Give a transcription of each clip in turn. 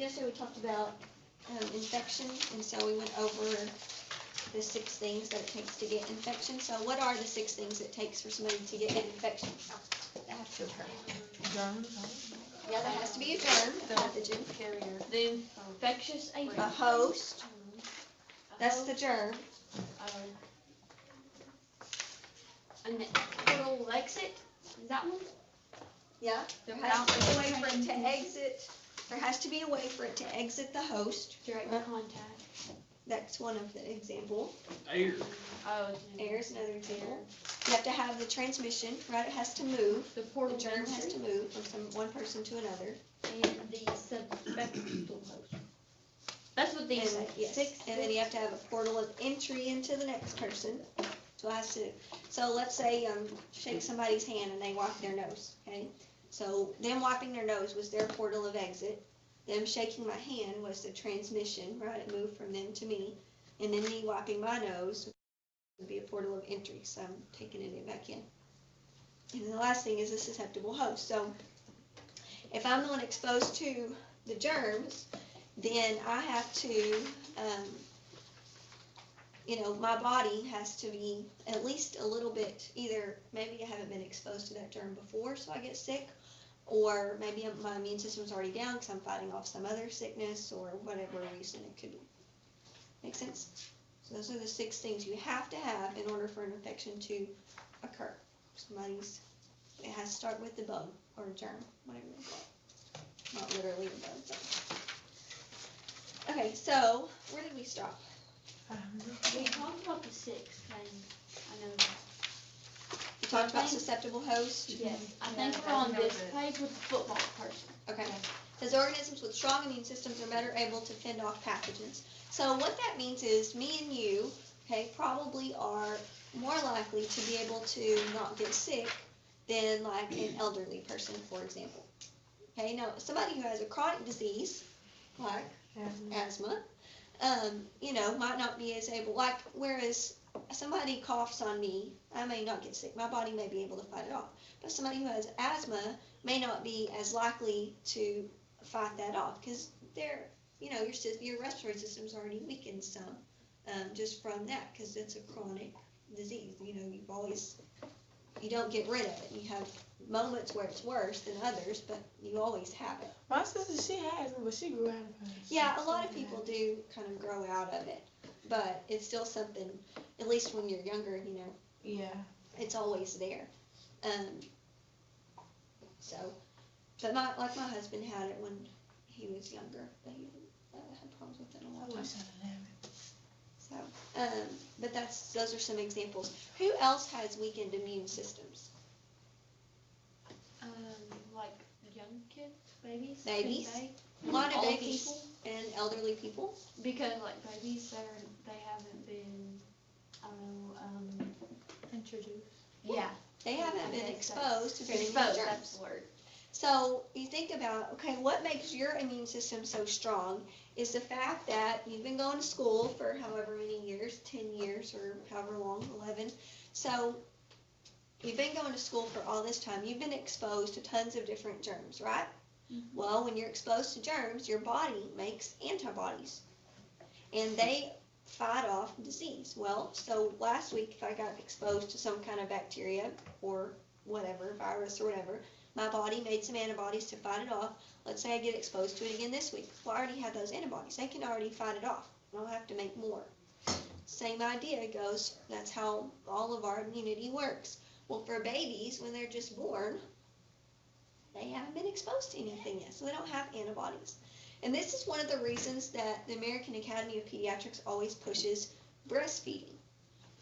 yesterday we talked about infection, and so we went over the 6 things that it takes to get infection. So what are the 6 things it takes for somebody to get an infection? That has to occur. Germs. Yeah, there has to be a germ, a pathogen. Carrier. The infectious agent. A host. That's the germ. And the portal exit. Is that one? Yeah. There has to be a way for it to exit. There has to be a way for it to exit the host. Direct contact. That's one of the example. Air. Oh, Air is another example. You have to have the transmission, right? It has to move. the portal The germ has entry to move from one person to another. and the subspectral host. That's what these say. Yes. And then you have to have a portal of entry into the next person. So it has to. So let's say shake somebody's hand and they wipe their nose. Okay. So them wiping their nose was their portal of exit. Them shaking my hand was the transmission, right? It moved from them to me. And then me wiping my nose would be a portal of entry. So I'm taking it back in. And then the last thing is a susceptible host. So if I'm the one exposed to the germs, then I have to, my body has to be at least a little bit, either maybe I haven't been exposed to that germ before so I get sick, or maybe my immune system's already down because I'm fighting off some other sickness or whatever reason it could be. Make sense? So those are the 6 things you have to have in order for an infection to occur. It has to start with the bug or germ, whatever you call it. Not literally a bug, but. Okay, so where did we stop? We talked about the 6 things. I know that. We talked about susceptible host. Yes. I think we're on this page with the football person. Okay. Says organisms with strong immune systems are better able to fend off pathogens. So what that means is me and you, okay, probably are more likely to be able to not get sick than like an elderly person, for example. Okay, now somebody who has a chronic disease, like asthma, might not be as able, like, whereas somebody coughs on me, I may not get sick. My body may be able to fight it off. But somebody who has asthma may not be as likely to fight that off because your respiratory system's already weakened some just from that because it's a chronic disease. You don't get rid of it. You have moments where it's worse than others, but you always have it. My sister, she has it, but she grew out of it. Yeah, a lot of people do kind of grow out of it, but it's still something, at least when you're younger, Yeah. it's always there. But my husband had it when he was younger, but he had problems with it a long time. So, but those are some examples. Who else has weakened immune systems? Like young kids, babies. Babies. A lot of babies and elderly people. Because like babies, they haven't been, Introduced. Yeah. They haven't been exposed to very many Exposed, germs. that's the word. So you think about, okay, what makes your immune system so strong is the fact that you've been going to school for however many years, 10 years or however long, 11. So you've been going to school for all this time. You've been exposed to tons of different germs, right? Mm-hmm. Well, when you're exposed to germs, your body makes antibodies. And they fight off disease. Well, so last week if I got exposed to some kind of bacteria or whatever, virus or whatever, my body made some antibodies to fight it off. Let's say I get exposed to it again this week. Well, I already have those antibodies. They can already fight it off. I don't have to make more. Same idea goes, that's how all of our immunity works. Well, for babies, when they're just born, they haven't been exposed to anything yet, so they don't have antibodies. And this is one of the reasons that the American Academy of Pediatrics always pushes breastfeeding.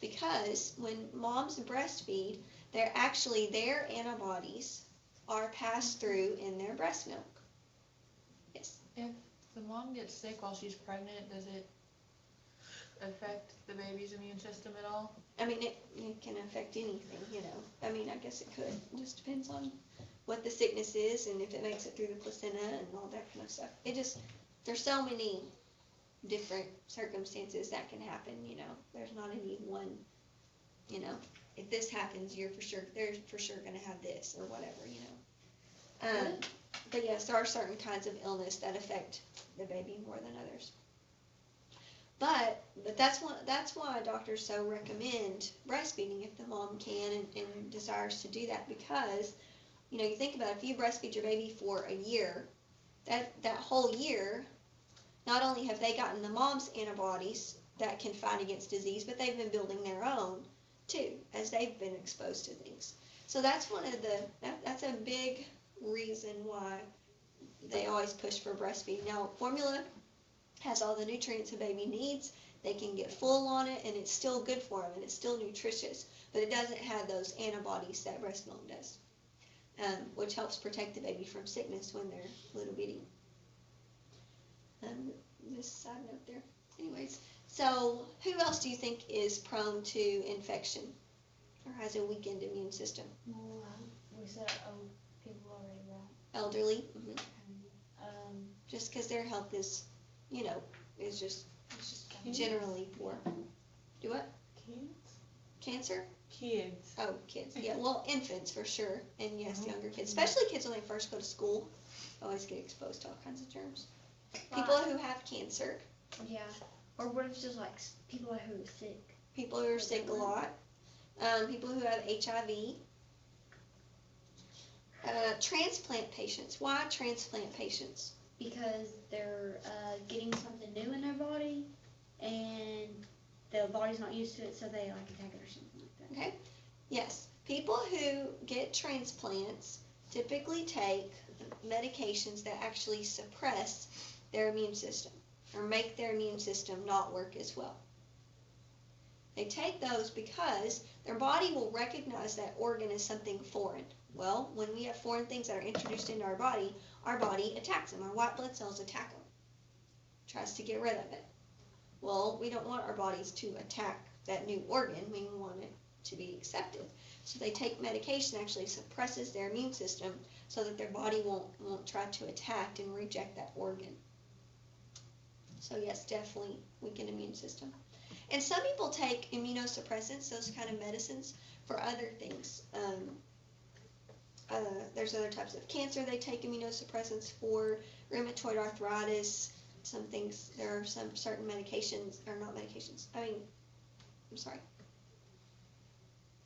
Because when moms breastfeed, their antibodies are passed through in their breast milk. Yes? If the mom gets sick while she's pregnant, does it affect the baby's immune system at all? I mean, it can affect anything, I mean, I guess it could. It just depends on what the sickness is and if it makes it through the placenta and all that kind of stuff. There's so many different circumstances that can happen, There's not any one, if this happens, they're for sure going to have this or whatever, But yes, there are certain kinds of illness that affect the baby more than others. But that's why doctors so recommend breastfeeding if the mom can and desires to do that, because you think about it, if you breastfeed your baby for a year, that whole year, not only have they gotten the mom's antibodies that can fight against disease, but they've been building their own too, as they've been exposed to things. So that's that's a big reason why they always push for breastfeeding. Now, formula has all the nutrients a baby needs. They can get full on it, and it's still good for them, and it's still nutritious, but it doesn't have those antibodies that breast milk does, which helps protect the baby from sickness when they're little bitty. This side note there. Anyways, so who else do you think is prone to infection or has a weakened immune system? We said people already, right? Elderly. Um, Just because their health is, is just generally poor. Do what? Kids? Cancer? Kids. Oh, kids. Yeah, well, infants for sure, and yes, younger kids, especially kids when they first go to school, always get exposed to all kinds of germs. People who have cancer. Yeah. Or what if it's just like people who are sick? People who are sick a lot. People who have HIV. Transplant patients. Why transplant patients? Because they're getting something new in their body, and the body's not used to it, so they like attack it or something like that. Okay. Yes. People who get transplants typically take medications that actually suppress their immune system or make their immune system not work as well. They take those because their body will recognize that organ as something foreign. Well, when we have foreign things that are introduced into our body attacks them. Our white blood cells attack them, tries to get rid of it. Well, we don't want our bodies to attack that new organ. We want it to be accepted. So they take medication that actually suppresses their immune system so that their body won't try to attack and reject that organ. So yes, definitely weakened immune system. And some people take immunosuppressants, those kind of medicines, for other things. There's other types of cancer they take immunosuppressants for, rheumatoid arthritis, some things, there are some certain medications, or not medications,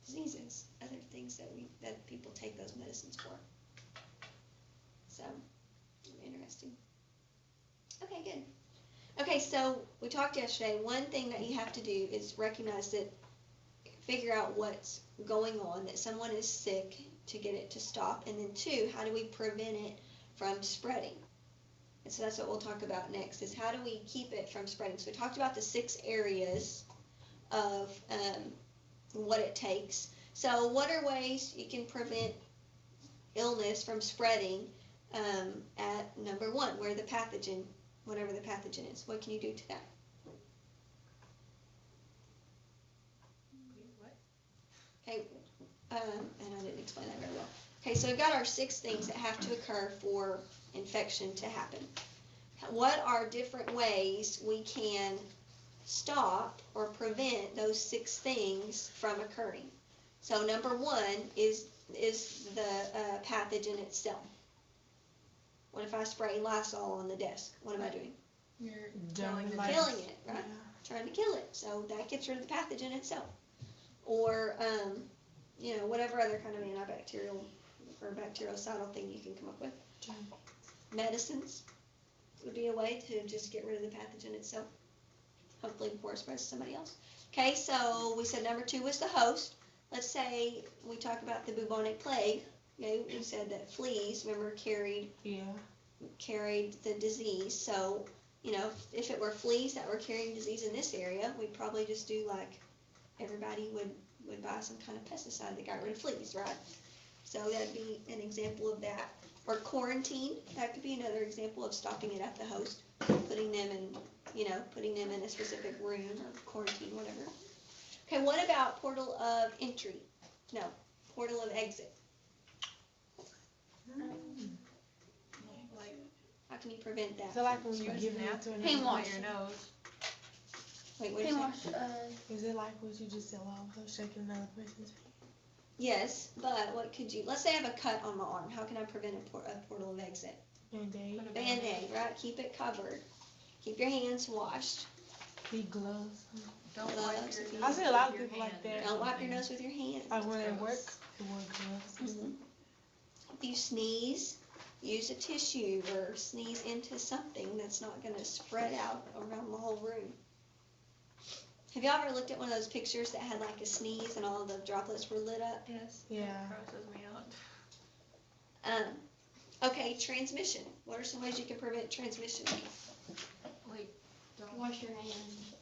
diseases, other things that people take those medicines for. So, interesting. Okay, good. Okay, so we talked yesterday, one thing that you have to do is recognize that, figure out what's going on, that someone is sick, to get it to stop, and then two, how do we prevent it from spreading? And so that's what we'll talk about next, is how do we keep it from spreading. So we talked about the 6 areas of what it takes. So what are ways you can prevent illness from spreading at number 1, where the pathogen, whatever the pathogen is, what can you do to that? Okay, and I didn't explain that very well. Okay, so we've got our 6 things that have to occur for infection to happen. What are different ways we can stop or prevent those 6 things from occurring? So number 1 is the pathogen itself. What if I spray Lysol on the desk? What am I doing? You're Killing killing it. Killing it, right? Trying to kill it. So that gets rid of the pathogen itself. Or, whatever other kind of antibacterial or bactericidal thing you can come up with. Medicines would be a way to just get rid of the pathogen itself, hopefully before it spreads to somebody else. Okay, so we said number 2 was the host. Let's say we talk about the bubonic plague. Okay, we said that fleas, remember, carried the disease. So, if it were fleas that were carrying disease in this area, we'd probably just do like everybody would buy some kind of pesticide that got rid of fleas, right? So that'd be an example of that. Or quarantine, that could be another example of stopping it at the host, putting them in a specific room or quarantine, whatever. Okay, what about portal of entry? No, portal of exit. like How can you prevent that? So like when you Spread give some it to napkin another Hand on wash. your nose. Wait, what did you Hand say? wash, Is it like what you just said, also shaking another person's hand? Yes, but what could you, let's say I have a cut on my arm, how can I prevent a portal of exit? Band-Aid. Put a Band-Aid, right, keep it covered, keep your hands washed, Big gloves. Don't Gloves, wipe your if you- I see a lot of with your people like hand that. or don't wipe your something. nose with your hands. Like when they Gross. work, they wear gloves. Mhm. If you sneeze, use a tissue or sneeze into something that's not gonna spread out around the whole room. Have y'all ever looked at one of those pictures that had like a sneeze and all the droplets were lit up? Yes. Yeah. Grosses me out. Okay, transmission. What are some ways you can prevent transmission? Like, don't. Wash your hands,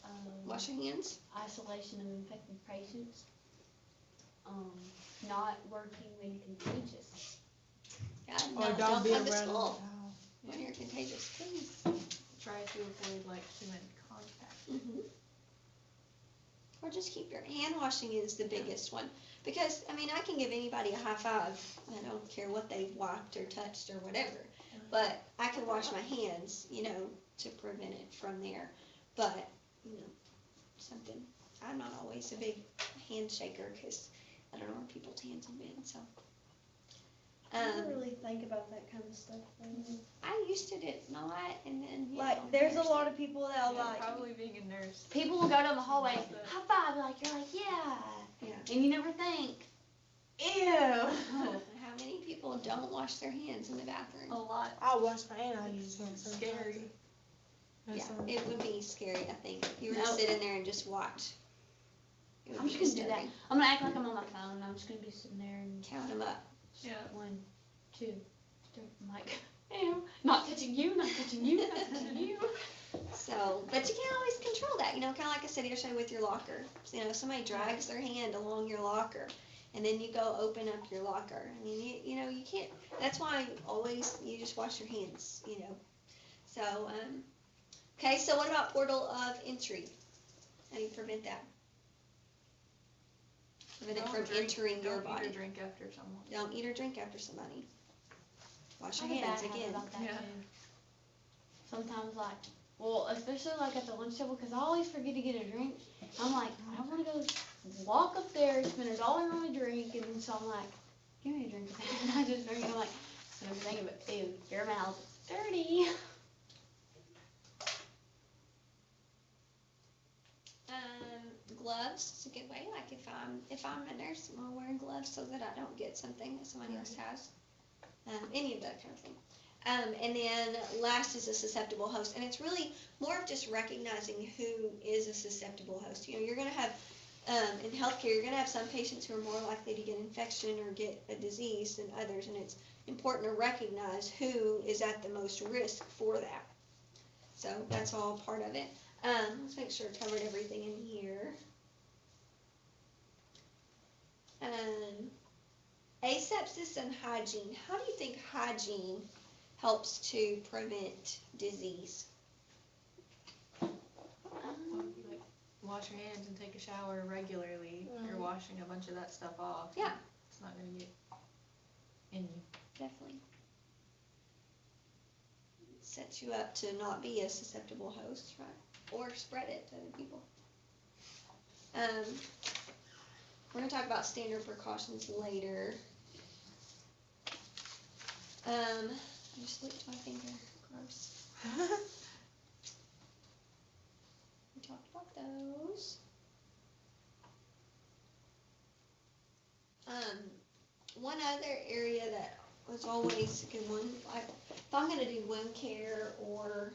Wash your hands. isolation of infected patients, not working when contagious. Yeah, Or no, don't don't be come around to the school house. when you're contagious, please. Try to avoid like human contact. Mm-hmm. Or just keep your hand washing is the biggest one. Because, I mean, I can give anybody a high five. I don't care what they've wiped or touched or whatever. But I can wash my hands, to prevent it from there. But, something. I'm not always a big handshaker because I don't know where people's hands have been, so. I don't really think about that kind of stuff. I used to did not, and then, Like, there's a lot of people that Yeah, like, probably being a nurse. people will go down the hallway, high five, like, you're like, yeah. Yeah. And you never think, ew. How many people don't wash their hands in the bathroom? A lot. I wash my hand. I use hand sanitizer. Scary. That's Yeah, all. it would be scary, I think, if you were to No. sit in there and just watch. It would I'm be just gonna do that. disturbing. I'm gonna act like I'm on my phone, and I'm just gonna be sitting there and Count them up. Yeah. 1, 2, 3. I'm like, ew, not touching you, not touching you, not touching you. So, but you can't always control that, kind of like I said yesterday with your locker. So, somebody drags their hand along your locker, and then you go open up your locker. I mean, you can't, that's why always you just wash your hands, So, okay, so what about portal of entry? How do you prevent that? Prevent it from entering your Don't eat body. or drink after someone. Don't eat or drink after somebody. Wash I your have a hands bad habit again. about that Yeah. too. Sometimes, like, well, especially like at the lunch table, because I always forget to get a drink. I'm like, I don't want to go walk up there, spend $1 on a drink, and then so I'm like, give me a drink of that, and I just drink, and I'm like, so I'm thinking, but ew, your mouth is dirty. Gloves is a good way. Like if I'm a nurse, I'm gonna wear gloves so that I don't get something that somebody else has. Any of that kind of thing. And then last is a susceptible host, and it's really more of just recognizing who is a susceptible host. You're gonna have in healthcare, you're gonna have some patients who are more likely to get infection or get a disease than others, and it's important to recognize who is at the most risk for that. So that's all part of it. Let's make sure I covered everything in here. Asepsis and hygiene. How do you think hygiene helps to prevent disease? Like, wash your hands and take a shower regularly. You're washing a bunch of that stuff off. Yeah. It's not gonna get in you. Definitely. Sets you up to not be a susceptible host, right? Or spread it to other people. We're going to talk about standard precautions later. I just licked my finger. Gross. We talked about those. One other area that was always a good one, like if I'm going to do wound care or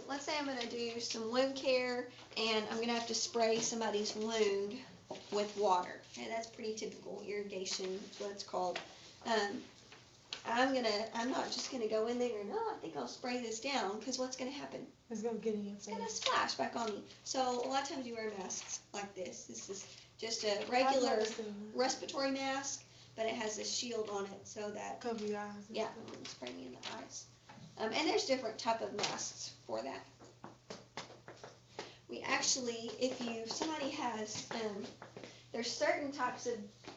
let's say I'm going to do some wound care and I'm going to have to spray somebody's wound with water. Okay, that's pretty typical. Irrigation is what it's called. I'm not just going to go in there and, I think I'll spray this down, because what's going to happen? It's gonna get in your It's going to face. splash back on me. So a lot of times you wear masks like this. This is just a I've regular never seen that. respiratory mask, but it has a shield on it so that, Cover your eyes. and yeah, stuff. it won't spray me in the eyes. And there's different type of masks for that. We actually, if somebody has, there's certain types of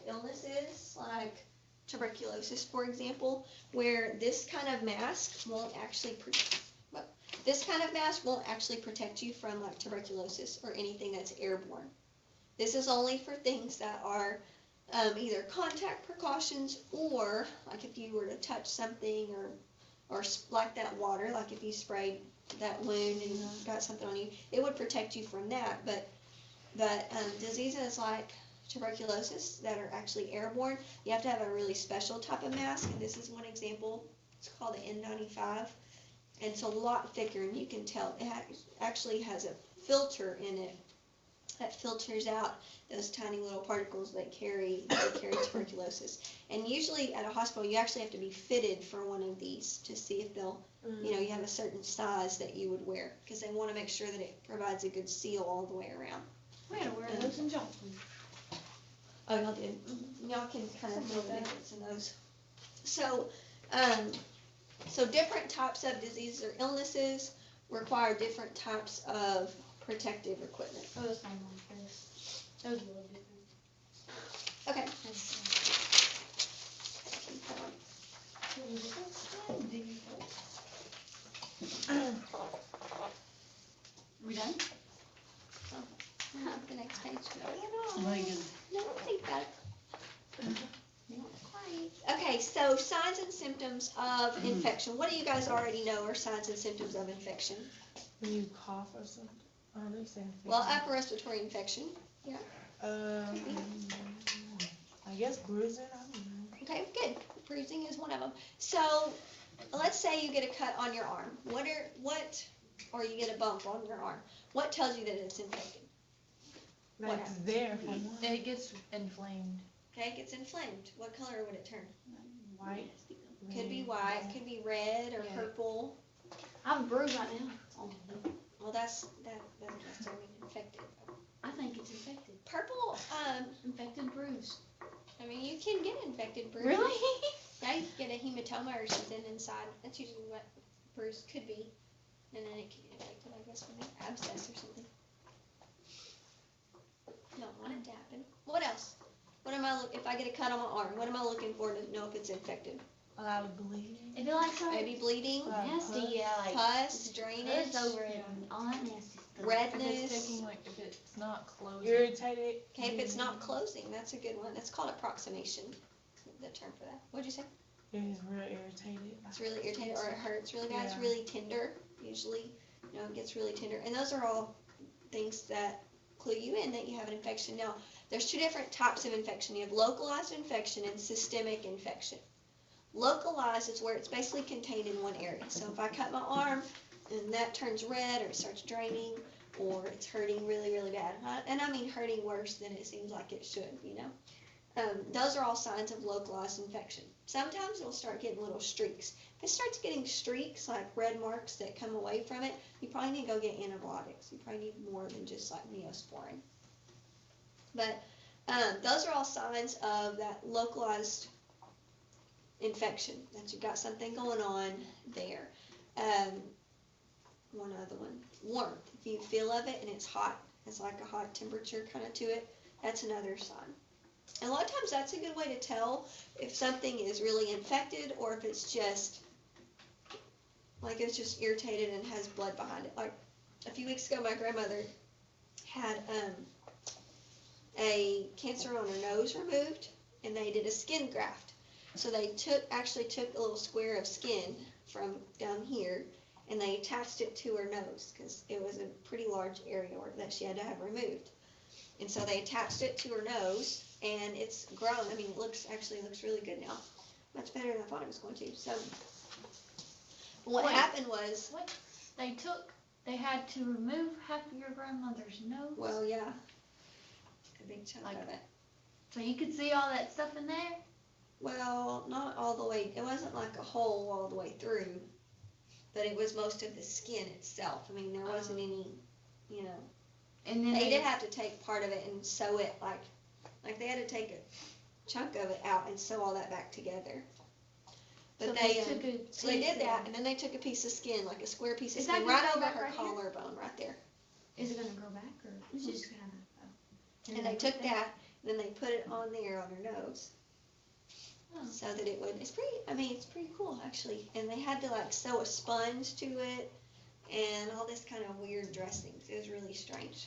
illnesses, like tuberculosis, for example, where this kind of mask won't actually This kind of mask won't actually protect you from like tuberculosis or anything that's airborne. This is only for things that are either contact precautions or like if you were to touch something or like that water, like if you sprayed that wound and got something on you, it would protect you from that. But diseases like tuberculosis that are actually airborne, you have to have a really special type of mask, and this is one example. It's called the N95, and it's a lot thicker, and you can tell it actually has a filter in it that filters out those tiny little particles that carry tuberculosis. And usually at a hospital, you actually have to be fitted for one of these to see if they'll, you have a certain size that you would wear, because they want to make sure that it provides a good seal all the way around. We had to wear those in Johnson. Oh, y'all did. Y'all can kind of know the difference in those. So, so different types of diseases or illnesses require different types of protective equipment. Oh, those sound like this. Those are really different. Okay. We done? The next page. Megan. No, think about it. Not quite. Okay, so signs and symptoms of infection. What do you guys already know are signs and symptoms of infection? When you cough or something. I understand. Well, upper respiratory infection. I guess bruising. I don't know. Okay, good. Bruising is one of them. So, let's say you get a cut on your arm. Or you get a bump on your arm. What tells you that it's infected? Like it's there for one. It gets inflamed. Okay, it gets inflamed. What color would it turn? White. Could be white, could be red or purple. I have a bruise right now. Oh, Well, that doesn't mean infected. I think it's infected. Purple, Infected bruise. I mean, you can get infected bruise. Really? Yeah, you can get a hematoma or something inside. That's usually what bruise could be. And then it can get infected, I guess, with an abscess or something. Don't want it to happen. What else? What am I if I get a cut on my arm, what am I looking for to know if it's infected? A lot of bleeding. It'd be like something Maybe bleeding, nasty, yeah, like pus, drainage, pus over it and all that nasty stuff. If redness. it's taking, if it's not closing. Irritated. Okay, if it's not closing, that's a good one. That's called approximation, the term for that. What'd you say? It's real irritated. It's really irritated or it hurts really bad. It's Yeah. really tender, usually. It gets really tender. And those are all things that clue you in that you have an infection. Now, there's two different types of infection. You have localized infection and systemic infection. Localized is where it's basically contained in one area. So if I cut my arm and that turns red or it starts draining or it's hurting really, really bad, and I mean hurting worse than it seems like it should, those are all signs of localized infection. Sometimes it'll start getting little streaks. If it starts getting streaks, like red marks that come away from it, you probably need to go get antibiotics. You probably need more than just like Neosporin. But those are all signs of that localized infection, that you've got something going on there. One other one, warmth. If you feel of it and it's hot, it's like a hot temperature kind of to it, that's another sign. And a lot of times that's a good way to tell if something is really infected or if it's just like it's just irritated and has blood behind it. Like a few weeks ago, my grandmother had a cancer on her nose removed, and they did a skin graft. So they actually took a little square of skin from down here, and they attached it to her nose because it was a pretty large area that she had to have removed. And so they attached it to her nose, and it's grown. I mean, it actually looks really good now. Much better than I thought it was going to. So what happened was, They had to remove half of your grandmother's nose. well, yeah, a big chunk of it. So you could see all that stuff in there? Well, not all the way. It wasn't like a hole all the way through, but it was most of the skin itself. I mean, there wasn't any, And then They did have to take part of it and sew it, like they had to take a chunk of it out and sew all that back together. But so they took a so they piece did that, of- and then they took a piece of skin, like a square piece of Is that skin, gonna right go over back her right here? collarbone, right there. Is it gonna grow back or it's just kind of? And they took that, and then they put it on there on her nose. so that it would, it's pretty cool actually. And they had to like sew a sponge to it and all this kind of weird dressings. It was really strange.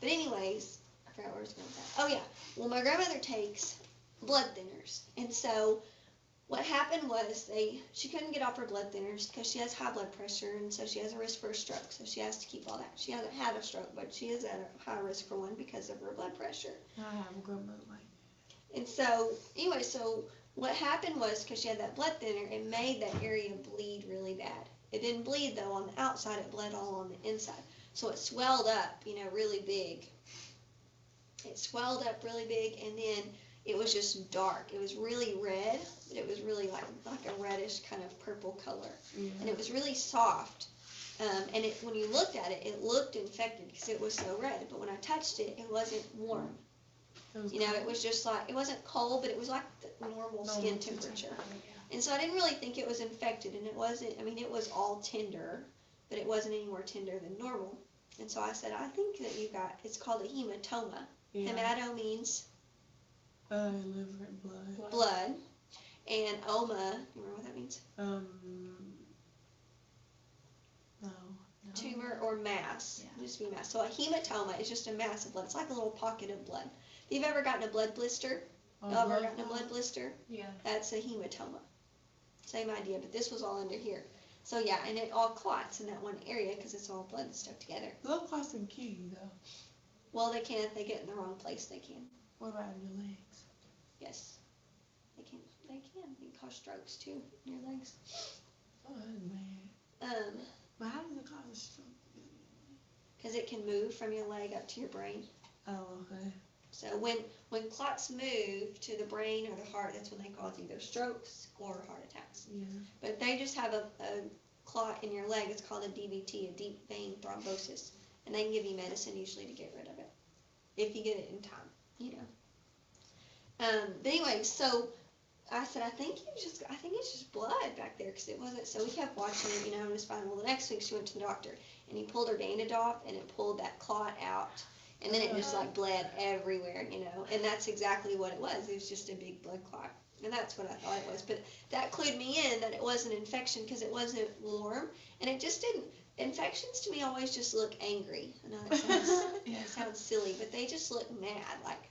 But anyways, I forgot where I was going with that. Oh yeah, well my grandmother takes blood thinners. And so what happened was she couldn't get off her blood thinners because she has high blood pressure, and so she has a risk for a stroke, so she has to keep all that. She hasn't had a stroke, but she is at a high risk for one because of her blood pressure. I have a grandmother like And so, anyway, so what happened was, because she had that blood thinner, it made that area bleed really bad. It didn't bleed, though, on the outside. It bled all on the inside. So it swelled up, really big. It swelled up really big, and then it was just dark. It was really red, but it was really like a reddish kind of purple color. Yeah. And it was really soft. And when you looked at it, it looked infected because it was so red. But when I touched it, it wasn't warm. It was just like, it wasn't cold, but it was like the normal skin temperature. And so I didn't really think it was infected, and it wasn't, it was all tender, but it wasn't any more tender than normal. And so I said, I think that it's called a hematoma. Yeah. Hemato means Liver and blood, and oma, you remember what that means? No. Tumor or mass. Yeah. Just be mass. So a hematoma is just a mass of blood. It's like a little pocket of blood. If you've ever gotten a blood blister, ever gotten a blood blister? Yeah. That's a hematoma. Same idea, but this was all under here. So yeah, and it all clots in that one area because it's all blood stuck together. Blood clots can kill you though. Well, they can if they get in the wrong place. They can. What about your legs? Yes, they can. They can. They can cause strokes too in your legs. Oh man. But how does it cause a stroke? Because it can move from your leg up to your brain. Oh, okay. So when clots move to the brain or the heart, that's when they cause either strokes or heart attacks. Yeah. But if they just have a clot in your leg, it's called a DVT, a deep vein thrombosis, and they can give you medicine usually to get rid of it if you get it in time, But anyway, so I said, I think it's just blood back there because it wasn't. So we kept watching it, and it was fine. Well, the next week she went to the doctor, and he pulled her bandage off, and it pulled that clot out. And then it just like bled everywhere, and that's exactly what it was. It was just a big blood clot. And that's what I thought it was. But that clued me in that it was an infection because it wasn't warm. And it just didn't. Infections to me always just look angry. I know that sounds silly, but they just look mad, like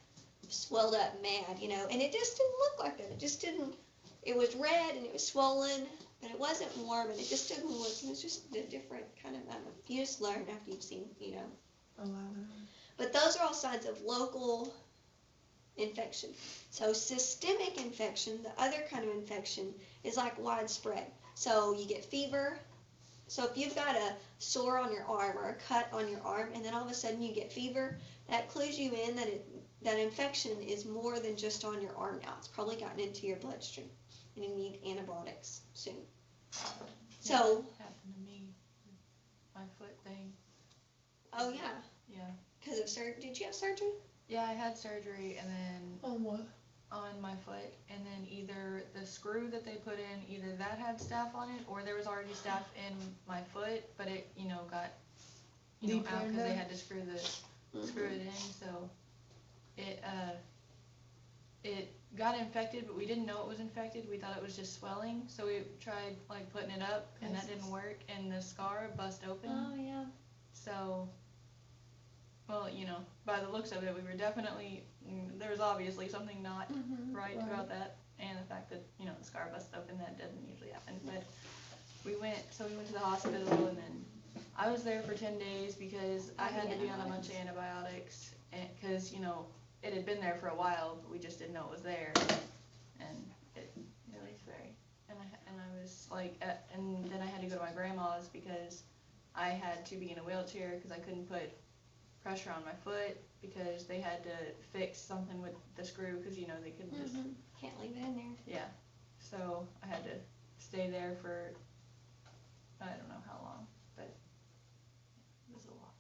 swelled up mad, And it just didn't look like that. It just didn't. It was red and it was swollen, but it wasn't warm. And it just didn't look. It was just a different kind of, you just learn after you've seen, A lot of them. But those are all signs of local infection. So systemic infection, the other kind of infection, is like widespread. So you get fever. So if you've got a sore on your arm or a cut on your arm, and then all of a sudden you get fever, that clues you in that infection is more than just on your arm now. It's probably gotten into your bloodstream, and you need antibiotics soon. So. Happened to me. My foot thing. Oh yeah. Yeah. Because of surgery. Did you have surgery? Yeah, I had surgery and then On what? on my foot, and then either the screw that they put in, either that had staph on it, or there was already staph in my foot, but it, got, Deeper out in because they there? had to screw it in, so it got infected, but we didn't know it was infected. We thought it was just swelling, so we tried like putting it up, and that didn't work, and the scar bust open. Oh yeah. So, well, by the looks of it, we were definitely, there was obviously something not right about that, and the fact that, the scar busted open, that doesn't usually happen, but we went to the hospital, and then I was there for 10 days because I had to be on a bunch of antibiotics, because, it had been there for a while, but we just didn't know it was there, and it was very, and I was like, and then I had to go to my grandma's because I had to be in a wheelchair because I couldn't put pressure on my foot because they had to fix something with the screw because, they couldn't just, Can't leave it in there. yeah. So I had to stay there for, I don't know how long, but it was a lot.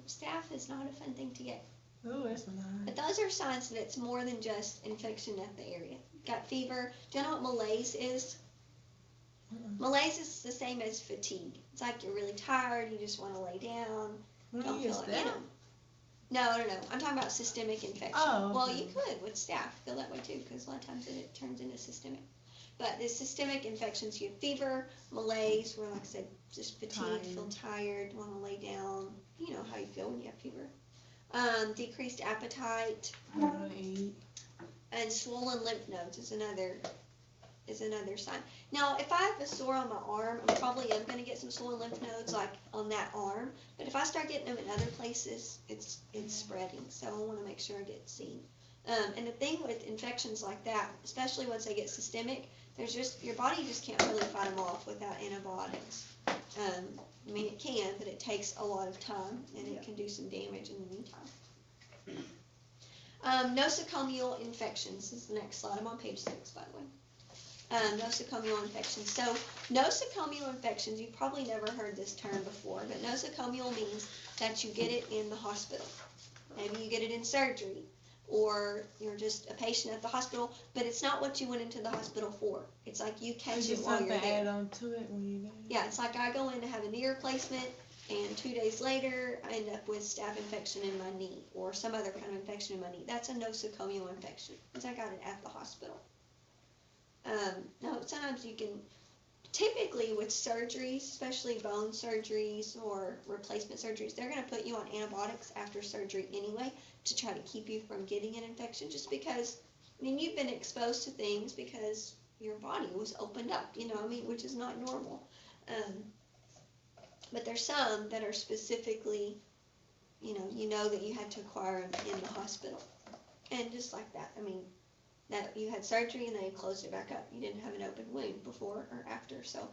Staph is not a fun thing to get. Oh, it's not. But those are signs that it's more than just infection at the area. Got fever. Do you know what malaise is? Malaise is the same as fatigue. It's like you're really tired, you just want to lay down. When Don't you get feel stabbed? No. I'm talking about systemic infection. Oh, Well, okay. you could with staph feel that way too, because a lot of times it turns into systemic. But the systemic infections, you have fever, malaise, where like I said, just fatigue, feel tired, want to lay down. You know how you feel when you have fever. Decreased appetite, and swollen lymph nodes is another sign. Now, if I have a sore on my arm, I probably am going to get some swollen lymph nodes, like on that arm. But if I start getting them in other places, it's spreading. So I want to make sure I get seen. And the thing with infections like that, especially once they get systemic, your body just can't really fight them off without antibiotics. I mean, it can, but it takes a lot of time, and it can do some damage in the meantime. Nosocomial infections is the next slide. I'm on page 6, by the way. Nosocomial infections. So nosocomial infections, you've probably never heard this term before, but nosocomial means that you get it in the hospital. Maybe you get it in surgery, or you're just a patient at the hospital, but it's not what you went into the hospital for. It's like you catch it while you're there. Add on to it when you're there. Yeah, it's like I go in to have a knee replacement, and 2 days later, I end up with staph infection in my knee, or some other kind of infection in my knee. That's a nosocomial infection, because I got it at the hospital. Now, sometimes you can, typically with surgeries, especially bone surgeries or replacement surgeries, they're going to put you on antibiotics after surgery anyway to try to keep you from getting an infection, just because, I mean, you've been exposed to things because your body was opened up, which is not normal. But there's some that are specifically, you know that you had to acquire them in the hospital. And just like that, that you had surgery and then you closed it back up. You didn't have an open wound before or after, so,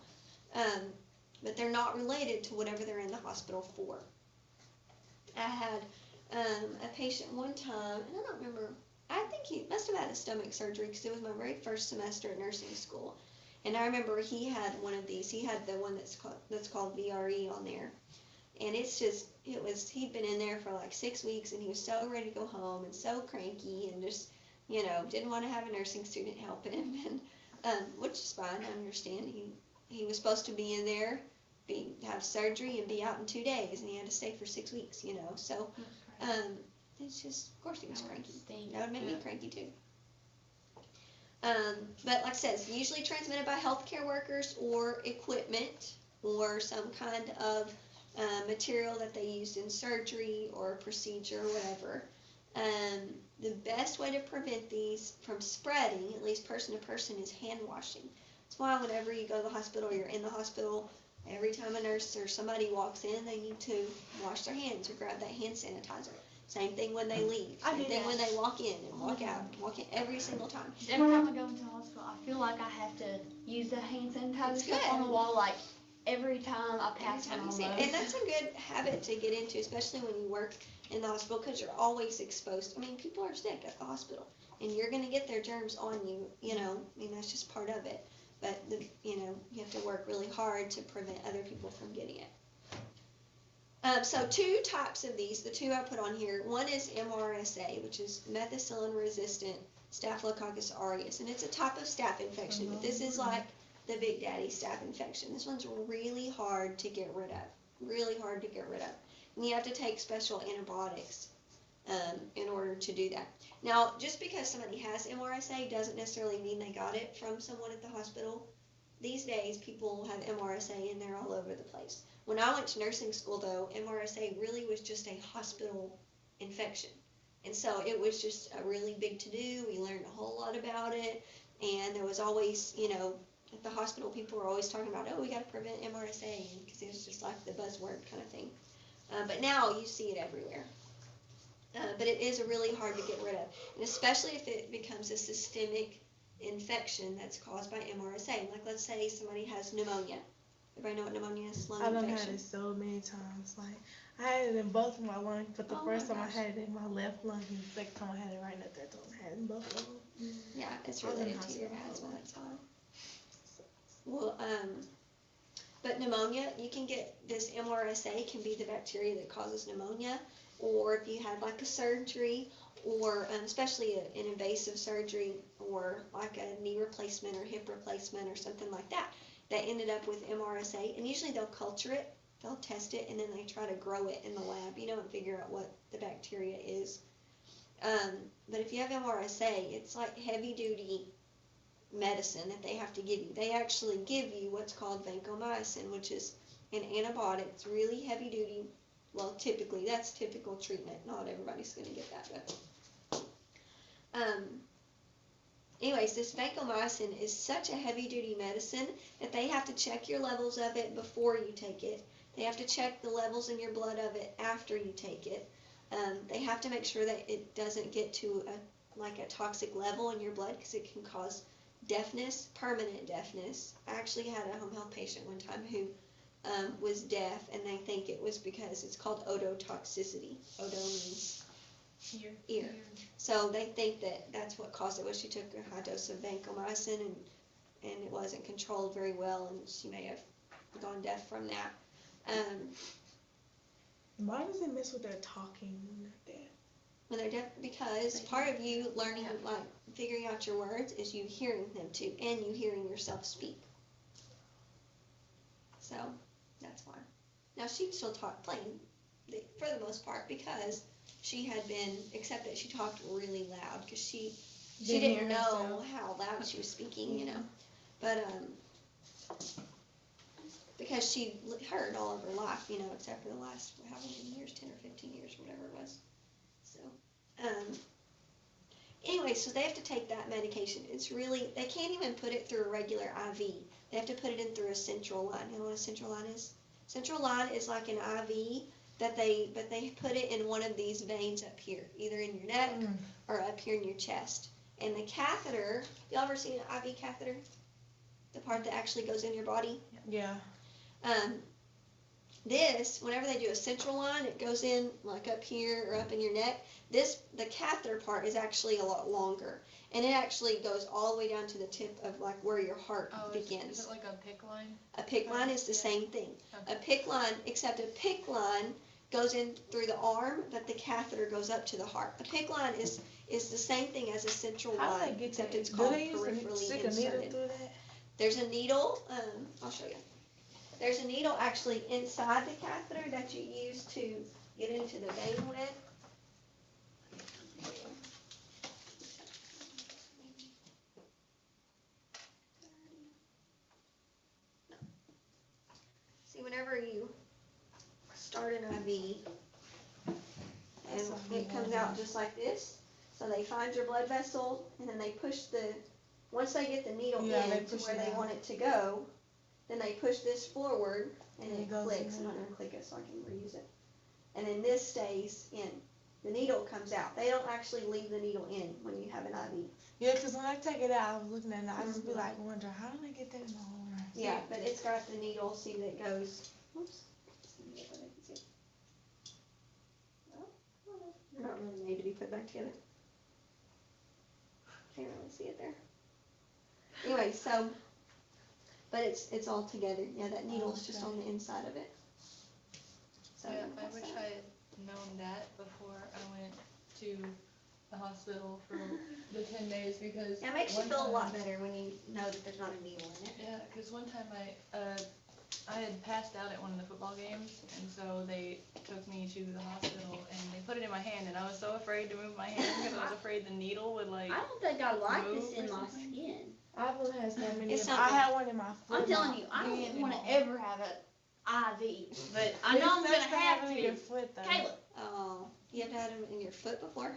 but they're not related to whatever they're in the hospital for. I had a patient one time, and I don't remember, I think he must have had a stomach surgery because it was my very first semester at nursing school. And I remember he had one of these. He had the one that's called VRE on there. And he'd been in there for like 6 weeks, and he was so ready to go home and so cranky and just, didn't want to have a nursing student helping him, and which is fine, I understand. He was supposed to be in there, have surgery, and be out in 2 days, and he had to stay for 6 weeks, So, it's just, of course he was cranky. That would make me cranky too. But like I said, it's usually transmitted by healthcare workers or equipment or some kind of material that they used in surgery or procedure or whatever. The best way to prevent these from spreading, at least person to person, is hand washing. That's why whenever you go to the hospital or you're in the hospital, every time a nurse or somebody walks in, they need to wash their hands or grab that hand sanitizer. Same thing when they leave. Same thing when they walk in and walk out. Walk in every single time. Every time I go into the hospital, I feel like I have to use the hand sanitizer stuff on the wall, like every time I pass one almost. And that's a good habit to get into, especially when you work in the hospital, because you're always exposed. People are sick at the hospital, and you're going to get their germs on you, that's just part of it. But, you have to work really hard to prevent other people from getting it. So 2 types of these, the 2 I put on here. One is MRSA, which is methicillin-resistant Staphylococcus aureus, and it's a type of staph infection, but this is like the Big Daddy staph infection. This one's really hard to get rid of. And you have to take special antibiotics in order to do that. Now, just because somebody has MRSA doesn't necessarily mean they got it from someone at the hospital. These days, people have MRSA and they're all over the place. When I went to nursing school, though, MRSA really was just a hospital infection. And so it was just a really big to-do. We learned a whole lot about it. And there was always, at the hospital, people were always talking about, we got to prevent MRSA, because it was just like the buzzword kind of thing. But now you see it everywhere. But it is really hard to get rid of, and especially if it becomes a systemic infection that's caused by MRSA. Like, let's say somebody has pneumonia. Everybody know what pneumonia is? Lung infection. I've had it so many times. Like, I had it in both of my lungs, but the first time I had it in my left lung, and the second time I had it right at that time, I had it in both of them. Yeah, it's related to your asthma. That's all. Well, but pneumonia, you can get this MRSA, can be the bacteria that causes pneumonia, or if you had like a surgery, or especially an invasive surgery, or like a knee replacement or hip replacement or something like that, that ended up with MRSA, and usually they'll culture it they'll test it, and then they try to grow it in the lab, and figure out what the bacteria is. But if you have MRSA, it's like heavy duty medicine that they have to give you. They actually give you what's called vancomycin, which is an antibiotic. It's really heavy duty. Well, typically, that's typical treatment. Not everybody's going to get that, but anyways, this vancomycin is such a heavy duty medicine that they have to check your levels of it before you take it. They have to check the levels in your blood of it after you take it. They have to make sure that it doesn't get to a toxic level in your blood, because it can cause deafness, permanent deafness. I actually had a home health patient one time who was deaf, and they think it was because it's called ototoxicity. Oto means ear. So they think that that's what caused it. Was she took a high dose of vancomycin, and it wasn't controlled very well, and she may have gone deaf from that. Why does it mess with their talking when they're deaf? When they're deaf, because part of you learning, figuring out your words, is you hearing them too, and you hearing yourself speak. So that's why. Now she'd still talk plain for the most part, because she had been, except that she talked really loud, because she didn't know how loud she was speaking, But because she heard all of her life, except for the last how many years, 10 or 15 years, whatever it was. So, anyway, so they have to take that medication. It's really, they can't even put it through a regular IV. They have to put it in through a central line. You know what a central line is? Central line is like an IV but they put it in one of these veins up here, either in your neck or up here in your chest. And the catheter, y'all ever seen an IV catheter? The part that actually goes in your body? Yeah. This, whenever they do a central line, it goes in like up here or up in your neck. The catheter part is actually a lot longer. And it actually goes all the way down to the tip of like where your heart begins. Is it like a PICC line? A PICC line is the same thing. A PICC line, except a PICC line goes in through the arm, but the catheter goes up to the heart. A PICC line is the same thing as a central line, except it's called peripherally inserted. There's a needle, I'll show you. There's a needle actually inside the catheter that you use to get into the vein with. See, whenever you start an IV, and it comes out just like this, so they find your blood vessel, and then they push once they get the needle in to where they want it to go, then they push this forward, and it clicks. I'm not going to click it so I can reuse it. And then this stays in. The needle comes out. They don't actually leave the needle in when you have an IV. Yeah, because when I take it out, I was looking at it, I just be like, wondering, how did I get that in my arm? Yeah, but it's got the needle, see, that goes, oops. They're not really made to be put back together. Can't really see it there. Anyway, so, but it's all together. Yeah, that needle's just on the inside of it. So yeah, I wish I had known that before I went to the hospital for the 10 days, because it makes you feel a lot better when you know that there's not a needle in it. Yeah, because one time I had passed out at one of the football games, and so they took me to the hospital, and they put it in my hand, and I was so afraid to move my hand because I was afraid the needle would I don't think I like move this in or my something. skin. I've had so many. It's I had one in my foot. I'm telling you, I don't want to ever have an IV, but I know I'm gonna have it in to. your foot, though. Caleb, Oh, you have had them in your foot before?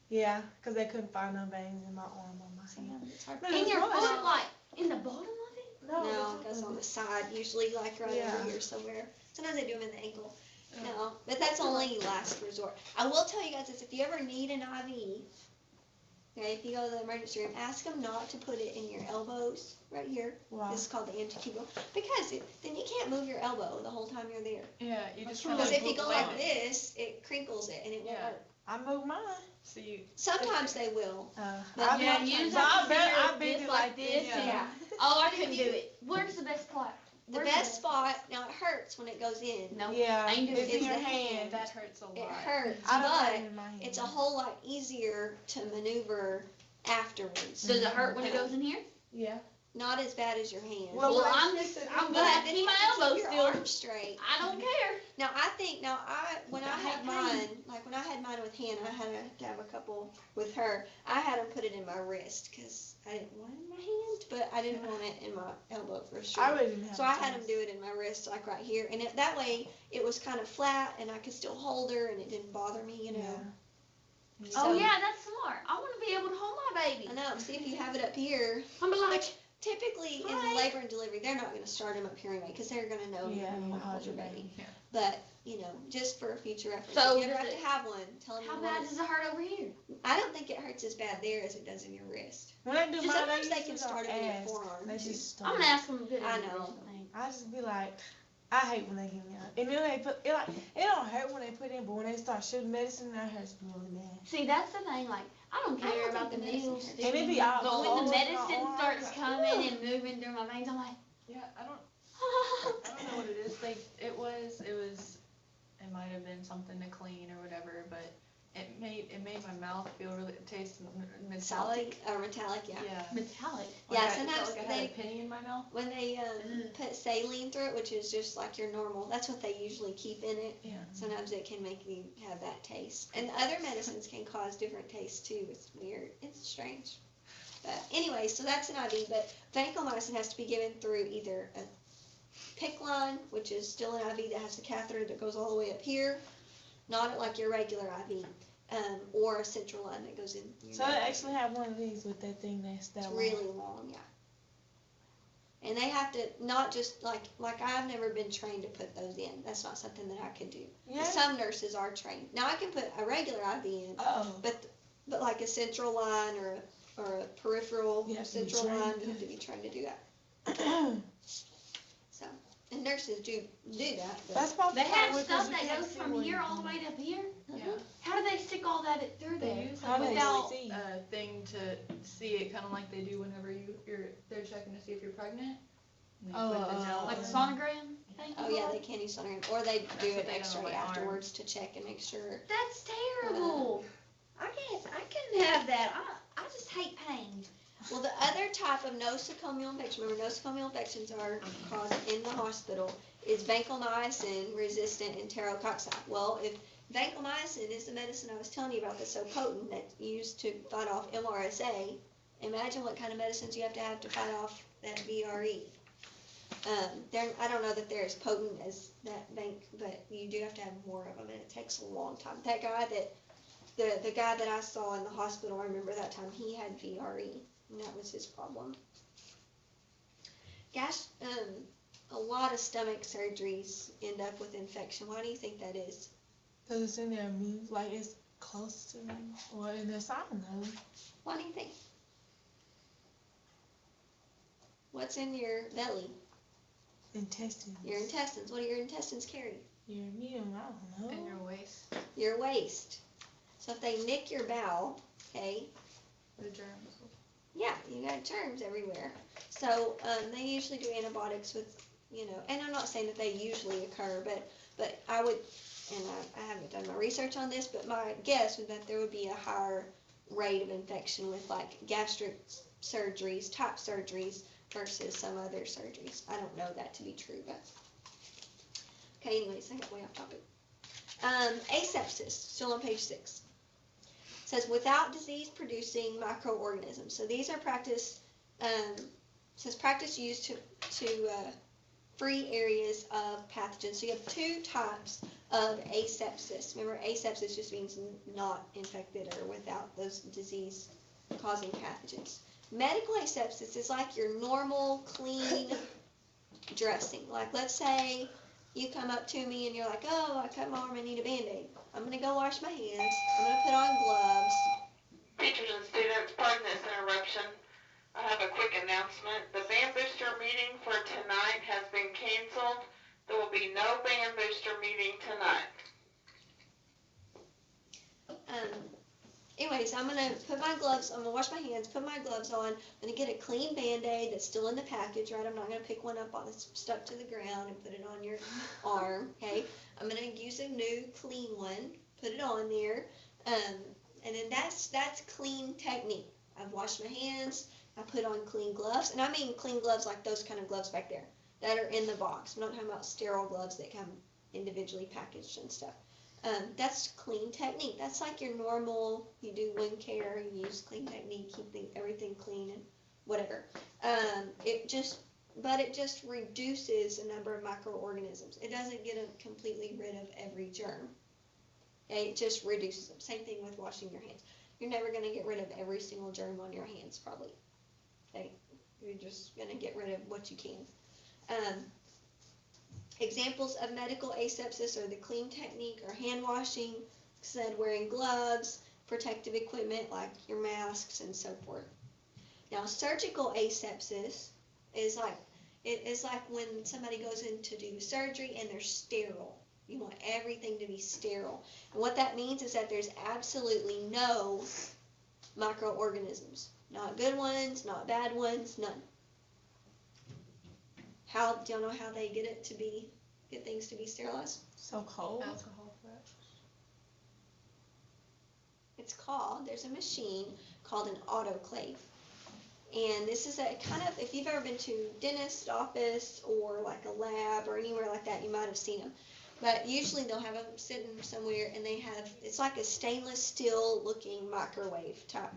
Yeah, because they couldn't find no veins in my arm or my hand. Sometimes it's hard. in your foot, like in the bottom of it? No, it goes on the side, usually like right Yeah. over here somewhere. Sometimes they do them in the ankle. No, but that's only last resort. I will tell you guys this, if you ever need an IV, okay, if you go to the emergency room, ask them not to put it in your elbows right here. Wow. This is called the antecubital. Because then you can't move your elbow the whole time you're there. Yeah, you just Because if you go like this, it crinkles it and it won't Yeah. work. I moved mine. So you, Sometimes they will. I've Yeah, been- you just so have to I've figure been this like this. Yeah. Oh, I couldn't do it. Where's the best spot? The best spot, now it hurts when it goes in. No. Yeah, I ain't doing it's it. in your the hand. that hurts a lot. It hurts, I don't have but it in my hand. it's a whole lot easier to maneuver afterwards. Does it hurt when it goes in here? Yeah. not as bad as your hand. Well, Well, when I'm they just, fix it, I'm But gonna have to then keep you my have to elbow keep your still. arms straight. I don't care. Now when I I had hate mine, like when I had mine with Hannah, I had to have a couple with her. I had them put it in my wrist because I didn't want it in my hand, but I didn't want it in my elbow for sure. I really didn't have So a I had them choice. do it in my wrist, like right here, and that way it was kind of flat, and I could still hold her, and it didn't bother me, you know. Yeah. So, Oh yeah, that's smart. I want to be able to hold my baby. I know. See if you have it up here. I'm like, Typically, in Hi. labor and delivery, they're not going to start them up here anyway, because they're going to know Yeah, you want to how hold your to baby. Yeah. But just for future reference, So if you ever does have to have one, tell them how you bad want does it hurt over here? it. I don't think it hurts as bad there as it does in your wrist. When I do Just mine, I sometimes they can usually start don't them in your ask. forearm. They too. just start. I'm gonna ask them to put it in I the know. wrist thing. I just be like, I hate when they give me out. And then they put it like it don't hurt when they put it in, but when they start shooting medicine, that hurts really bad. See, that's the thing. Like, I don't I don't care think about the the medicine needles hurts. And it sticking, be all but when cold the in my medicine arm, starts like, coming and moving through my veins, I'm like, Yeah, I don't know what it is. It was, it might have been something to clean or whatever, but it made my mouth feel really, taste metallic. Salty or metallic, yeah. Yeah. metallic. Yeah, Like I sometimes felt like I had they- a penny in my mouth. When they put saline through it, which is just like your normal, that's what they usually keep in it. Yeah. Sometimes it can make you have that taste. And other medicines can cause different tastes too. It's weird. It's strange. But anyway, so that's an IV. But vancomycin has to be given through either a PICC line, which is still an IV that has the catheter that goes all the way up here, not like your regular IV, or a central line that goes in. Your So I neck. actually have one of these with that thing that's that It's long. really long, yeah. And they have to not just like I've never been trained to put those in. That's not something that I could do. Yeah. Some nurses are trained. Now I can put a regular IV in, Oh. but like a central line or a peripheral You have to be central trained. line, you have to be trained to do that. So, and nurses do that. But That's probably They have because stuff you that can't goes see from where here you're all the going. way to up here. Yeah. How do they stick all that through They there? use How like do Without- they see? a thing to see it, kind of like they do whenever they're checking to see if you're pregnant. And they put the gel Like a in. sonogram thing? oh yeah, they can use sonogram, or they That's do what an they done on X-ray my arm. afterwards to check and make sure. That's terrible. I couldn't have that. I just hate pain. Well, the other type of nosocomial infection, remember nosocomial infections are caused in the hospital, is vancomycin resistant enterococci. Well, if vancomycin is the medicine I was telling you about that's so potent that's used to fight off MRSA, imagine what kind of medicines you have to fight off that VRE. I don't know that they're as potent as that vanc, but you do have to have more of them, and it takes a long time. That guy the guy that I saw in the hospital, I remember that time, he had VRE. And that was his problem. A lot of stomach surgeries end up with infection. Why do you think that is? Because it's in their immune, like it's close to them, or in their, I don't know. Why do you think? What's in your belly? Intestines. Your intestines. What do your intestines carry? Your immune, I don't know. In your waist. Your waste. So if they nick your bowel, okay, The germs. yeah, you got germs everywhere. So they usually do antibiotics with, and I'm not saying that they usually occur, but I would, and I haven't done my research on this, but my guess would that there would be a higher rate of infection with like gastric surgeries, top surgeries, versus some other surgeries. I don't know that to be true, but okay. Anyways, I got way off topic. Asepsis, still on page 6. Says without disease-producing microorganisms. So these are practice. Says practice used to free areas of pathogens. So you have 2 types of asepsis. Remember, asepsis just means not infected or without those disease-causing pathogens. Medical asepsis is like your normal, clean dressing. Like, let's say you come up to me and you're like, oh, I cut my arm, I need a Band-Aid. I'm going to go wash my hands. I'm going to put on gloves. Teachers and students, pardon this interruption. I have a quick announcement. The band booster meeting for tonight has been canceled. There will be no band booster meeting tonight. Anyways, I'm going to put my gloves, I'm going to wash my hands, put my gloves on. I'm going to get a clean Band-Aid that's still in the package, right? I'm not going to pick one up on that's stuck to the ground and put it on your arm, okay? I'm going to use a new clean one, put it on there, and then that's clean technique. I've washed my hands, I put on clean gloves, and I mean clean gloves like those kind of gloves back there that are in the box. I'm not talking about sterile gloves that come individually packaged and stuff. That's clean technique. That's like your normal, you do wound care, you use clean technique, keep everything clean and whatever. It just reduces the number of microorganisms. It doesn't get completely rid of every germ. It just reduces them. Same thing with washing your hands. You're never going to get rid of every single germ on your hands, probably. Okay? You're just going to get rid of what you can. Examples of medical asepsis are the clean technique or hand washing, said wearing gloves, protective equipment like your masks and so forth. Now, surgical asepsis is like when somebody goes in to do surgery and they're sterile. You want everything to be sterile. And what that means is that there's absolutely no microorganisms. Not good ones, not bad ones, none. Do y'all know how they get things to be sterilized? So cold. Alcohol for it. There's a machine called an autoclave. And this is a kind of, if you've ever been to a dentist's office or like a lab or anywhere like that, you might have seen them. But usually they'll have them sitting somewhere and it's like a stainless steel looking microwave type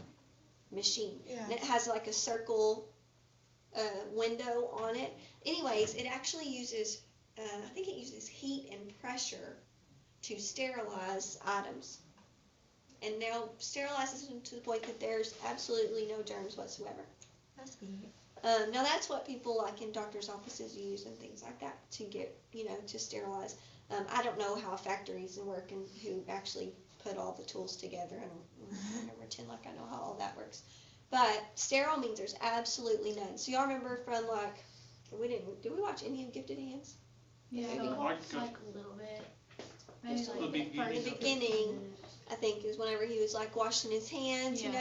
machine. Yeah. And it has like a circle window on it. Anyways, it actually uses, I think it uses heat and pressure to sterilize items. And they'll sterilize them to the point that there's absolutely no germs whatsoever. That's good. Now that's what people like in doctors' offices use and things like that to get, to sterilize. I don't know how factories work and who actually put all the tools together. I don't pretend like I know how all that works. But sterile means there's absolutely none. So y'all remember from did we watch any of Gifted Hands? Yeah, Maybe. we watched like a little bit. Maybe Just like from the beginning, I think, is whenever he was like washing his hands, and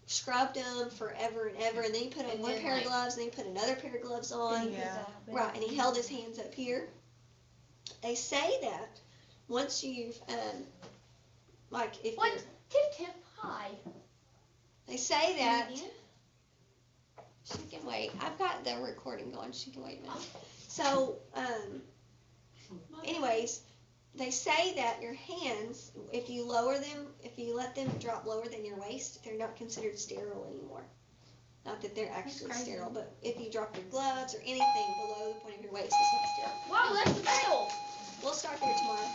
scrubbed them forever and ever, and then he put on one pair of gloves, and then he put another pair of gloves on. Yeah. Right, and he held his hands up here. They say that once you've, if What? you're, Tip hi. they say that, she can wait. I've got the recording going. She can wait a minute. So, anyways, they say that your hands, if you let them drop lower than your waist, they're not considered sterile anymore. Not that they're actually sterile, but if you drop your gloves or anything below the point of your waist, it's not sterile. Wow, that's the tail. We'll start there tomorrow.